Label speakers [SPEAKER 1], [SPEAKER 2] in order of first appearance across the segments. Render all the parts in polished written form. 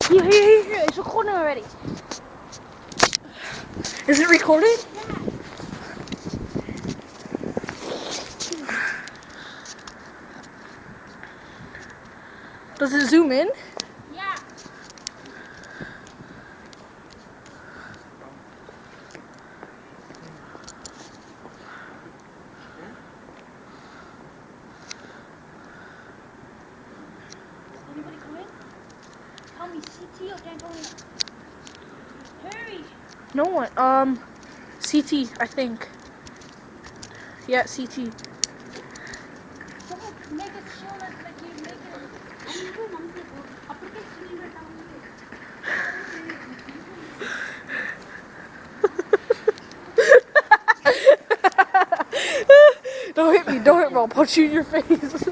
[SPEAKER 1] Here. It's recording already.
[SPEAKER 2] Is it recorded? Does it zoom in?
[SPEAKER 1] Yeah. Anybody coming? Tell me CT or Dantonia. Hurry.
[SPEAKER 2] No one. CT, I think. Yeah, CT.
[SPEAKER 1] Don't make it so like you make it.
[SPEAKER 2] Don't hit me, I'll punch you in your face.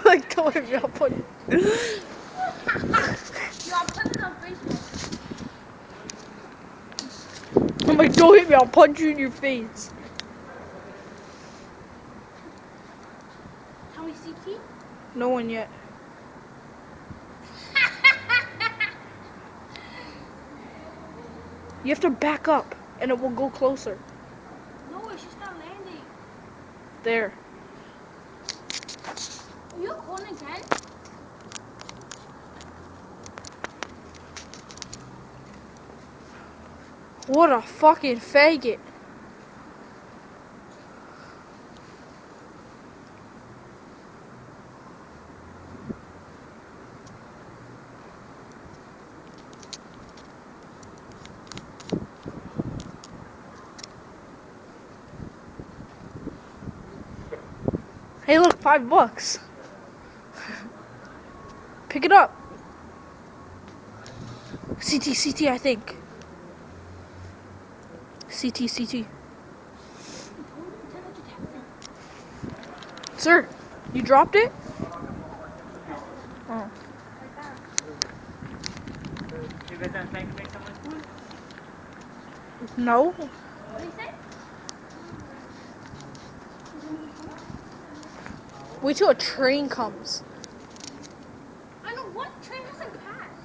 [SPEAKER 2] Like, don't hit me, I'll punch you.
[SPEAKER 1] Yo, I'll put it on Facebook.
[SPEAKER 2] I'm like, don't hit me, I'll punch you in your face.
[SPEAKER 1] Tell me CT.
[SPEAKER 2] No one yet. You have to back up, and it will go closer.
[SPEAKER 1] No, it's just not landing.
[SPEAKER 2] There.
[SPEAKER 1] Are you recording again?
[SPEAKER 2] What a fucking faggot. Hey, look, $5. Pick it up. CT, I think. CT. Sir, you dropped it? Oh.
[SPEAKER 3] You guys are trying to make someone cool?
[SPEAKER 2] No.
[SPEAKER 1] What do you say?
[SPEAKER 2] Wait till a train comes.
[SPEAKER 1] I know what train hasn't passed.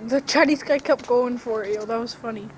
[SPEAKER 2] The Chinese guy kept going for it, yo. That was funny.